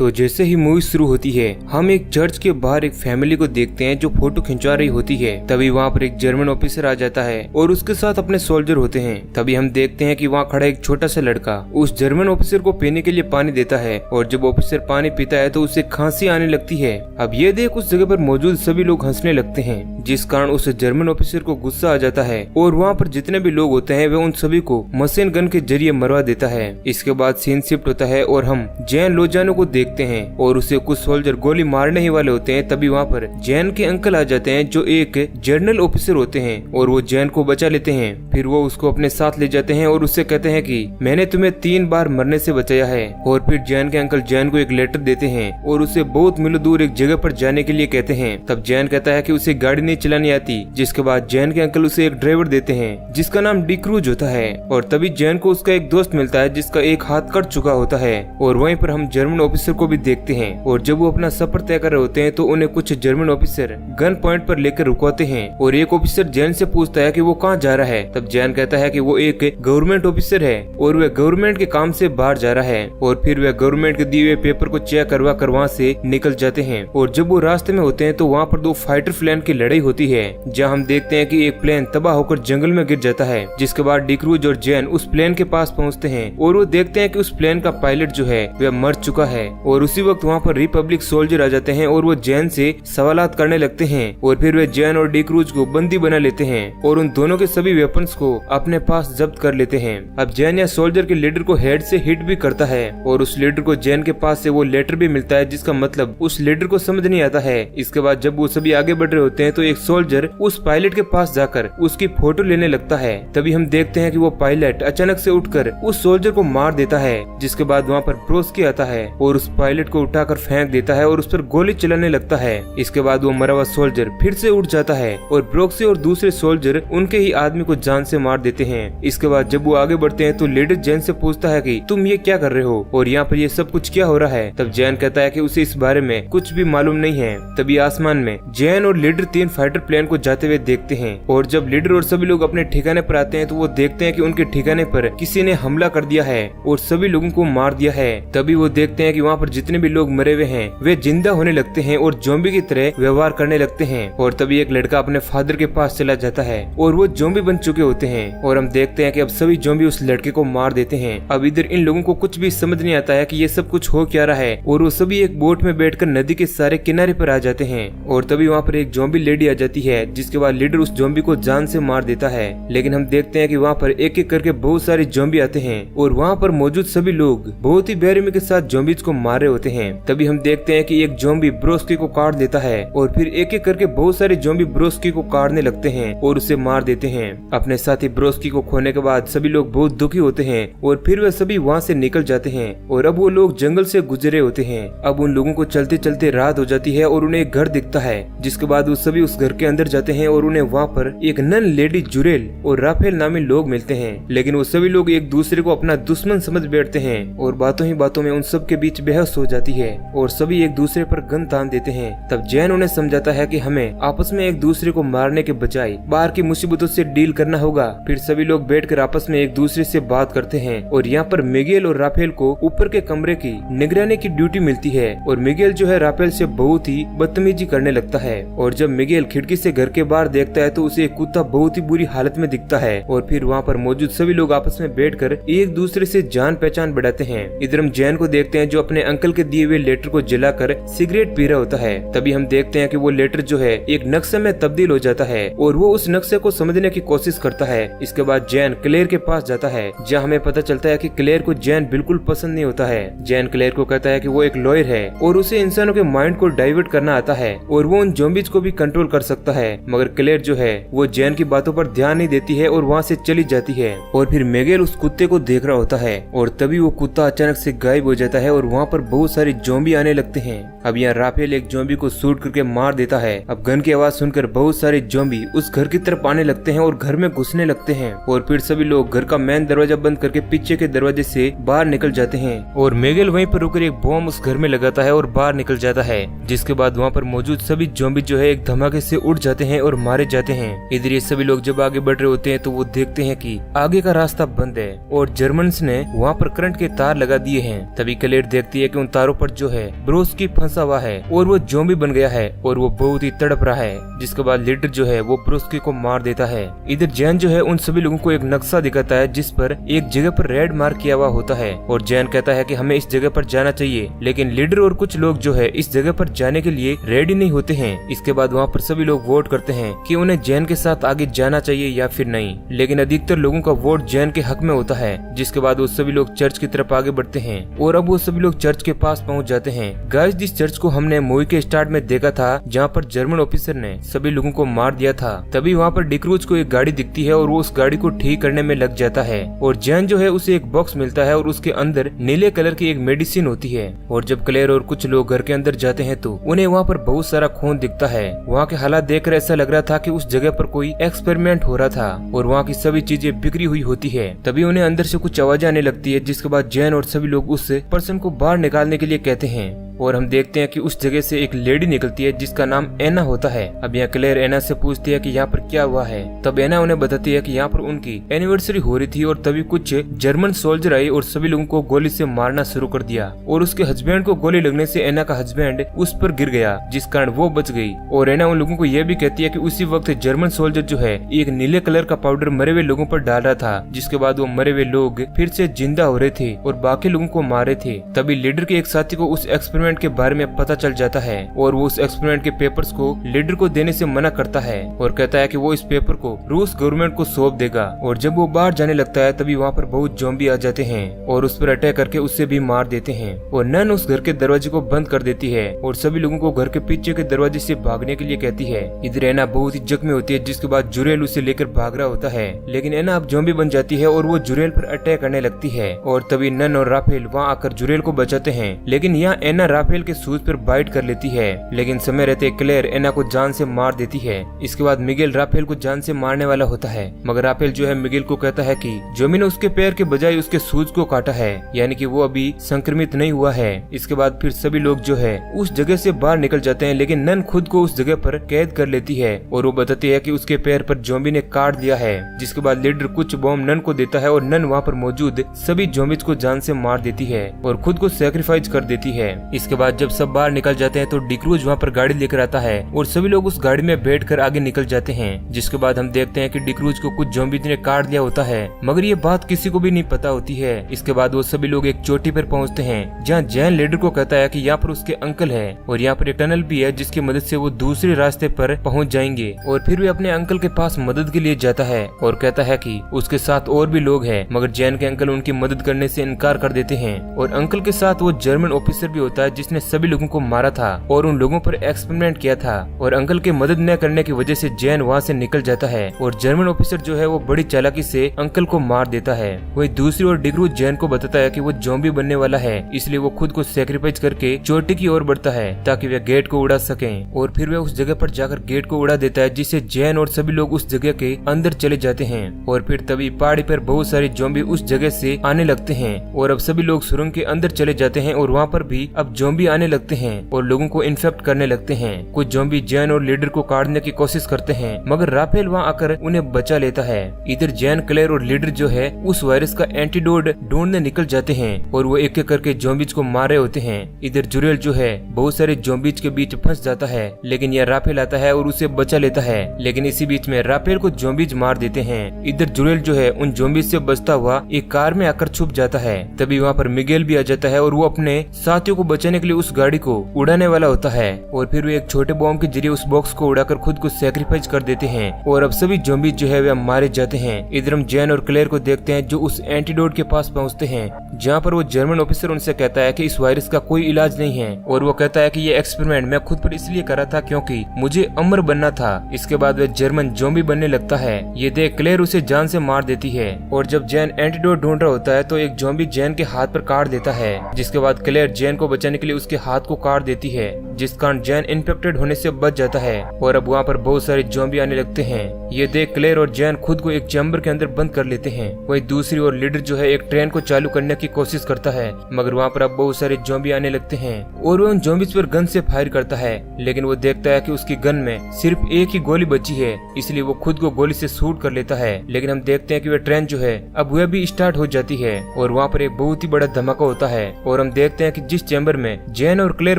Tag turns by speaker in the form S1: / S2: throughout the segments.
S1: तो जैसे ही मूवी शुरू होती है हम एक चर्च के बाहर एक फैमिली को देखते हैं जो फोटो खिंचवा रही होती है। तभी वहाँ पर एक जर्मन ऑफिसर आ जाता है और उसके साथ अपने सोल्जर होते हैं। तभी हम देखते हैं कि वहाँ खड़ा एक छोटा सा लड़का उस जर्मन ऑफिसर को पीने के लिए पानी देता है और जब ऑफिसर पानी पीता है तो उसे खांसी आने लगती है। अब ये देख उस जगह पर मौजूद सभी लोग हंसने लगते हैं, जिस कारण उस जर्मन ऑफिसर को गुस्सा आ जाता है और वहाँ पर जितने भी लोग होते हैं वे उन सभी को मशीन गन के जरिए मरवा देता है। इसके बाद सीन शिफ्ट होता है और हम जैन लोजानो को देखते हैं और उसे कुछ सोल्जर गोली मारने ही वाले होते हैं। तभी वहाँ पर जैन के अंकल आ जाते हैं जो एक जनरल ऑफिसर होते हैं और वो जैन को बचा लेते हैं। फिर वो उसको अपने साथ ले जाते हैं और उससे कहते हैं कि मैंने तुम्हें 3 बार मरने से बचाया है। और फिर जैन के अंकल जैन को एक लेटर देते हैं और उसे बहुत मीलों दूर एक जगह पर जाने के लिए कहते हैं। तब जैन कहता है कि उसे गाड़ी नहीं चलानी आती, जिसके बाद जैन के अंकल उसे एक ड्राइवर देते हैं जिसका नाम डिक्रूज होता है। और तभी जैन को उसका एक दोस्त मिलता है जिसका एक हाथ कट चुका होता है। और वहीं पर हम जर्मन ऑफिसर को भी देखते हैं और जब वो अपना सफर तय कर रहे होते हैं तो उन्हें कुछ जर्मन ऑफिसर गन पॉइंट पर लेकर रुकवाते हैं और एक ऑफिसर जैन से पूछता है कि वो कहाँ जा रहा है। तब जैन कहता है कि वो एक गवर्नमेंट ऑफिसर है और वह गवर्नमेंट के काम से बाहर जा रहा है। और फिर वह गवर्नमेंट के दिए हुए पेपर को चेक करवा कर वहाँ से निकल जाते हैं। और जब वो रास्ते में होते हैं तो वहाँ पर 2 फाइटर प्लेन की लड़ाई होती है, जहाँ हम देखते हैं कि एक प्लेन तबाह होकर जंगल में गिर जाता है। जिसके बाद डिक्रूज और जैन उस प्लेन के पास पहुँचते हैं और वो देखते हैं कि उस प्लेन का पायलट जो है वह मर चुका है। और उसी वक्त वहाँ पर रिपब्लिक सोल्जर आ जाते हैं और वो जैन से सवालात करने लगते हैं। और फिर वे जैन और डिक्रूज को बंदी बना लेते हैं और उन दोनों के सभी वेपन्स को अपने पास जब्त कर लेते हैं। अब जैन या सोल्जर के लीडर को हेड से हिट भी करता है और उस लीडर को जैन के पास से वो लेटर भी मिलता है जिसका मतलब उस लीडर को समझ नहीं आता है। इसके बाद जब वो सभी आगे बढ़ रहे होते हैं तो एक सोल्जर उस पायलट के पास जाकर उसकी फोटो लेने लगता है। तभी हम देखते हैं कि वो पायलट अचानक से उठकर उस सोल्जर को मार देता है। जिसके बाद वहाँ पर ब्रोस्की आता है और उस पायलट को उठाकर फेंक देता है और उस पर गोली चलाने लगता है। इसके बाद वो मरा हुआ सोल्जर फिर से उठ जाता है और ब्रोक्सी और दूसरे सोल्जर उनके ही आदमी को जान से मार देते हैं। इसके बाद जब वो आगे बढ़ते हैं तो लीडर जैन से पूछता है कि तुम ये क्या कर रहे हो और यहाँ पर ये सब कुछ क्या हो रहा है। तब जैन कहता है कि उसे इस बारे में कुछ भी मालूम नहीं है। तभी आसमान में जैन और लीडर 3 फाइटर प्लेन को जाते हुए देखते हैं और जब लीडर और सभी लोग अपने ठिकाने पर आते हैं तो वो देखते हैं कि उनके ठिकाने पर किसी ने हमला कर दिया है और सभी लोगों को मार दिया है। तभी वो देखते हैं कि वहाँ पर जितने भी लोग मरे हुए हैं वे जिंदा होने लगते हैं और ज़ॉम्बी की तरह व्यवहार करने लगते हैं। और तभी एक लड़का अपने फादर के पास चला जाता है और वो ज़ॉम्बी बन चुके होते हैं और हम देखते हैं कि अब सभी ज़ॉम्बी उस लड़के को मार देते हैं। अब इधर इन लोगों को कुछ भी समझ नहीं आता है कि ये सब कुछ हो क्या रहा है और वो सभी एक बोट में बैठकर नदी के सारे किनारे पर आ जाते हैं। और तभी वहाँ पर एक ज़ॉम्बी लेडी आ जाती है जिसके बाद लीडर उस ज़ॉम्बी को जान से मार देता है। लेकिन हम देखते हैं कि वहाँ पर एक एक करके बहुत सारे ज़ॉम्बी आते हैं और वहाँ पर मौजूद सभी लोग बहुत ही बेरहमी के साथ ज़ॉम्बीज को मार रहे होते हैं। तभी हम देखते हैं कि एक ज़ॉम्बी ब्रोस्की को काट देता है और फिर एक एक करके बहुत सारे ज़ॉम्बी ब्रोस्की को काटने लगते हैं और उसे मार देते हैं। अपने साथी ब्रोस्की को खोने के बाद सभी लोग बहुत दुखी होते हैं और फिर वे सभी वहाँ से निकल जाते हैं। और अब वो लोग जंगल से गुजरे होते हैं। अब उन लोगों को चलते चलते रात हो जाती है और उन्हें एक घर दिखता है, जिसके बाद वो सभी उस घर के अंदर जाते हैं और उन्हें वहाँ पर एक नन लेडी जुरेल और राफेल नामी लोग मिलते हैं। लेकिन वो सभी लोग एक दूसरे को अपना दुश्मन समझ बैठते हैं और बातों ही बातों में उन सब के बीच बहस हो जाती है और सभी एक दूसरे पर गन तान देते हैं। तब जैन उन्हें समझाता है कि हमें आपस में एक दूसरे को मारने के बजाय बाहर की मुसीबतों से डील करना होगा। फिर सभी लोग बैठकर आपस में एक दूसरे से बात करते हैं और यहाँ पर मिगेल और राफेल को ऊपर के कमरे की निगरानी की ड्यूटी मिलती है। और मिगेल जो है राफेल से बहुत ही बदतमीजी करने लगता है। और जब मिगेल खिड़की से घर के बाहर देखता है तो उसे एक कुत्ता बहुत ही बुरी हालत में दिखता है। और फिर वहाँ पर मौजूद सभी लोग आपस में बैठकर एक दूसरे से जान पहचान बढ़ाते हैं। इधर हम जैन को देखते हैं जो अपने अंकल के दिए हुए लेटर को जलाकर सिगरेट पी रहा होता है। तभी हम देखते हैं कि वो लेटर जो है एक नक्शे में तब्दील हो जाता है और वो उस नक्शे को समझने की कोशिश करता है। इसके बाद जैन क्लेयर के पास जाता है, जहाँ हमें पता चलता है कि क्लेयर को जैन बिल्कुल पसंद नहीं होता है। जैन क्लेयर को कहता है कि वो एक लॉयर है और उसे इंसानों के माइंड को डाइवर्ट करना आता है और वो उन ज़ॉम्बीज को भी कंट्रोल कर सकता है। मगर क्लेयर जो है वो जैन की बातों पर ध्यान नहीं देती है और वहाँ से चली जाती है। और फिर मिगेल उस कुत्ते को देख रहा होता है और तभी वो कुत्ता अचानक से गायब हो जाता है और वहाँ पर बहुत सारे ज़ॉम्बी आने लगते हैं। अब यहाँ राफेल एक ज़ॉम्बी को शूट करके मार देता है। अब गन की आवाज सुनकर बहुत सारे ज़ॉम्बी उस घर की तरफ आने लगते हैं और घर में घुसने लगते हैं और फिर सभी लोग घर का मेन दरवाजा बंद करके पीछे के दरवाजे से बाहर निकल जाते हैं और मिगेल वहीं पर रुकर एक बॉम्ब उस घर में लगाता है और बाहर निकल जाता है, जिसके बाद वहाँ पर मौजूद सभी ज़ॉम्बी जो है एक धमाके से उड़ जाते हैं और मारे जाते हैं। इधर ये सभी लोग जब आगे बढ़ रहे होते हैं तो वो देखते हैं कि आगे का रास्ता बंद है और जर्मन्स ने वहाँ पर करंट के तार लगा दिए हैं। तभी क्लेयर देखती है कि उन तारों पर जो है ब्रोस्की फंसा हुआ है और वो ज़ॉम्बी बन गया है और वो बहुत ही तड़प रहा है, जिसके बाद लीडर जो है वो ब्रोस्की को मार देता है। इधर जैन जो है उन सभी लोगों को एक नक्शा दिखाता है जिस पर एक जगह पर रेड मार्क किया हुआ होता है और जैन कहता है कि हमें इस जगह पर जाना चाहिए, लेकिन लीडर और कुछ लोग जो है इस जगह पर जाने के लिए रेडी नहीं होते हैं। इसके बाद वहाँ पर सभी लोग वोट करते हैं कि उन्हें जैन के साथ आगे जाना चाहिए या फिर नहीं, लेकिन अधिकतर लोगों का वोट जैन के हक में होता है। जिसके बाद वो सभी लोग चर्च की तरफ आगे बढ़ते हैं और अब वो सभी लोग चर्च के पास पहुँच जाते हैं। गाइस, जिस चर्च को हमने मूवी के स्टार्ट में देखा था जहाँ पर जर्मन ऑफिसर ने सभी लोगों को मार दिया था, तभी वहाँ पर डिक्रूज को एक गाड़ी दिखती है और वो उस गाड़ी को ठीक करने में लग जाता है और जैन जो है उसे एक बॉक्स मिलता है और उसके अंदर नीले कलर की एक मेडिसिन होती है। और जब क्लेयर और कुछ लोग घर के अंदर जाते हैं तो उन्हें वहाँ पर बहुत सारा खून दिखता है। वहाँ के हालात देखकर ऐसा लग रहा था कि उस जगह पर कोई एक्सपेरिमेंट हो रहा था और वहाँ की सभी चीजें बिखरी हुई होती है। तभी उन्हें अंदर से कुछ आवाज आने लगती है, जिसके बाद जैन और सभी लोग उस पर्सन को बाहर निकालने के लिए कहते हैं और हम देखते हैं कि उस जगह से एक लेडी निकलती है जिसका नाम एना होता है। अब यहाँ क्लेयर एना से पूछती है कि यहाँ पर क्या हुआ है। तब एना उन्हें बताती है कि यहाँ पर उनकी एनिवर्सरी हो रही थी और तभी कुछ जर्मन सोल्जर आए और सभी लोगों को गोली से मारना शुरू कर दिया और उसके हस्बैंड को गोली लगने से एना का हस्बैंड उस पर गिर गया, जिस कारण वो बच गई। और एना उन लोगों को यह भी कहती है कि उसी वक्त जर्मन सोल्जर जो है एक नीले कलर का पाउडर मरे हुए लोगों पर डाल रहा था, जिसके बाद वो मरे हुए लोग फिर से जिंदा हो रहे थे और बाकी लोगों को मारे थे। तभी लीडर के एक साथी को उस एक्सपेरिमेंट के बारे में पता चल जाता है और वो उस एक्सपेरिमेंट के पेपर्स को लीडर को देने से मना करता है और कहता है कि वो इस पेपर को रूस गवर्नमेंट को सौंप देगा। और जब वो बाहर जाने लगता है तभी वहाँ पर बहुत ज़ॉम्बी आ जाते हैं और उस पर अटैक करके उससे भी मार देते हैं और नन उस घर के दरवाजे को बंद कर देती है और सभी लोगों को घर के पीछे के दरवाजे से भागने के लिए कहती है। इधर एना बहुत ही जख्मी होती है, जिसके बाद जुरेल उसे लेकर भाग रहा होता है, लेकिन एना अब ज़ॉम्बी बन जाती है और वो जुरेल पर अटैक करने लगती है और तभी नन और राफेल वहाँ आकर जुरेल को बचाते हैं। लेकिन यहाँ एना राफेल के शूज पर बाइट कर लेती है, लेकिन समय रहते क्लेयर एना को जान से मार देती है। इसके बाद मिगेल राफेल को जान से मारने वाला होता है, मगर राफेल जो है मिगेल को कहता है कि जोमी ने उसके पैर के बजाय उसके शूज को काटा है, यानी कि वो अभी संक्रमित नहीं हुआ है। इसके बाद फिर सभी लोग जो है उस जगह से बाहर निकल जाते हैं, लेकिन नन खुद को उस जगह पर कैद कर लेती है और वो बताती है कि उसके पैर पर जोम्बी ने काट दिया है। जिसके बाद लीडर कुछ बॉम्ब नन को देता है और नन वहाँ पर मौजूद सभी जोम्बीज को जान से मार देती है और खुद को सैक्रिफाइस कर देती है। इसके बाद जब सब बाहर निकल जाते हैं तो डिक्रूज वहाँ पर गाड़ी लेकर आता है और सभी लोग उस गाड़ी में बैठकर आगे निकल जाते हैं। जिसके बाद हम देखते हैं कि डिक्रूज को कुछ ज़ॉम्बीज ने काट दिया होता है, मगर ये बात किसी को भी नहीं पता होती है। इसके बाद वो सभी लोग एक चोटी पर पहुँचते हैं जहाँ जैन लीडर को कहता है कि यहाँ पर उसके अंकल है और यहाँ पर एक टनल भी है जिसकी मदद से वो दूसरे रास्ते पर पहुँच जाएंगे। और फिर भी अपने अंकल के पास मदद के लिए जाता है और कहता है कि उसके साथ और भी लोग हैं, मगर जैन के अंकल उनकी मदद करने से इनकार कर देते हैं। और अंकल के साथ वो जर्मन ऑफिसर भी होता है जिसने सभी लोगों को मारा था और उन लोगों पर एक्सपेरिमेंट किया था और अंकल की मदद न करने की वजह से जैन वहाँ से निकल जाता है और जर्मन ऑफिसर जो है वो बड़ी चालाकी से अंकल को मार देता है। वही दूसरी ओर डिक्रूज जैन को बताता है कि वो ज़ॉम्बी बनने वाला है, इसलिए वो खुद को सैक्रिफाइस करके चोटी की ओर बढ़ता है ताकि वे गेट को उड़ा सकें। और फिर वे उस जगह पर जाकर गेट को उड़ा देता है, जिससे जैन और सभी लोग उस जगह के अंदर चले जाते हैं। और फिर तभी पहाड़ी पर बहुत सारे ज़ॉम्बी उस जगह से आने लगते हैं और अब सभी लोग सुरंग के अंदर चले जाते हैं और वहाँ पर भी अब ज़ॉम्बी आने लगते हैं और लोगों को इन्फेक्ट करने लगते हैं। कुछ ज़ॉम्बी जैन और लीडर को काटने की कोशिश करते हैं, मगर राफेल वहाँ आकर उन्हें बचा लेता है। इधर जैन, क्लेयर और लीडर जो है उस वायरस का एंटीडोट ढूंढने निकल जाते हैं और वो एक एक करके ज़ॉम्बीज को मार रहे होते हैं। इधर जुरेल जो है बहुत सारे ज़ॉम्बीज के बीच फंस जाता है, लेकिन यह राफेल आता है और उसे बचा लेता है, लेकिन इसी बीच में राफेल को ज़ॉम्बीज मार देते हैं। इधर जुरेल जो है उन ज़ॉम्बीज से बचता हुआ एक कार में आकर छुप जाता है। तभी वहाँ पर मिगेल भी आ जाता है और वो अपने साथियों को बचाने के लिए उस गाड़ी को उड़ाने वाला होता है और फिर वो एक छोटे बॉम्ब के जरिए उस बॉक्स को उड़ाकर खुद को सैक्रिफाइस कर देते हैं और अब सभी ज़ॉम्बीज जो है वे मारे जाते हैं। इधर हम जैन और क्लेयर को देखते हैं जो उस एंटीडोट के पास पहुंचते हैं, जहां पर वो जर्मन ऑफिसर उनसे कहता है कि इस वायरस का कोई इलाज नहीं है और वो कहता है कि ये एक्सपेरिमेंट मैं खुद पर इसलिए करा था क्योंकि मुझे अमर बनना था। इसके बाद वह जर्मन ज़ॉम्बी बनने लगता है। ये देख क्लेयर उसे जान से मार देती है और जब जैन एंटीडोट ढूंढ रहा होता है तो एक ज़ॉम्बी जैन के हाथ पर काट देता है। जिसके बाद क्लेयर जैन को बचाने के लिए उसके हाथ को काट देती है, जिस कारण जैन इन्फेक्टेड होने से बच जाता है और अब वहाँ पर बहुत सारे ज़ॉम्बी आने लगते हैं। ये देख क्लेयर और जैन खुद को एक चैम्बर के अंदर बंद कर लेते हैं। वही दूसरी ओर लीडर जो है एक ट्रेन को चालू करने की कोशिश करता है, मगर वहाँ पर अब बहुत सारे ज़ॉम्बी आने लगते हैं और वो उन ज़ॉम्बीज़ पर गन से फायर करता है, लेकिन वो देखता है कि उसकी गन में सिर्फ एक ही गोली बची है, इसलिए वो खुद को गोली से शूट कर लेता है। लेकिन हम देखते हैं कि वह ट्रेन जो है अब वह भी स्टार्ट हो जाती है और वहाँ पर एक बहुत ही बड़ा धमाका होता है और हम देखते हैं कि जिस चैम्बर में जैन और क्लेयर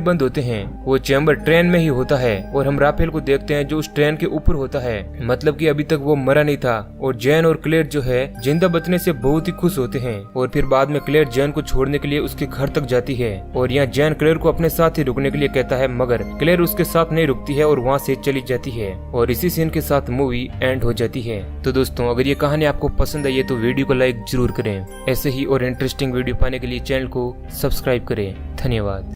S1: बंद होते हैं वो चैम्बर ट्रेन में ही होता है और हम राफेल को देखते हैं जो उस ट्रेन के ऊपर होता है, मतलब कि अभी तक वो मरा नहीं था। और जैन और क्लेयर जो है जिंदा बचने से बहुत ही खुश होते हैं और फिर बाद में क्लेयर जैन को छोड़ने के लिए उसके घर तक जाती है और यहाँ जैन क्लेयर को अपने साथ ही रुकने के लिए कहता है, मगर क्लेयर उसके साथ नहीं रुकती है और वहाँ से चली जाती है और इसी सीन के साथ मूवी एंड हो जाती है। तो दोस्तों, अगर ये कहानी आपको पसंद आई है तो वीडियो को लाइक जरूर करें। ऐसे ही और इंटरेस्टिंग वीडियो पाने के लिए चैनल को सब्सक्राइब करें। धन्यवाद।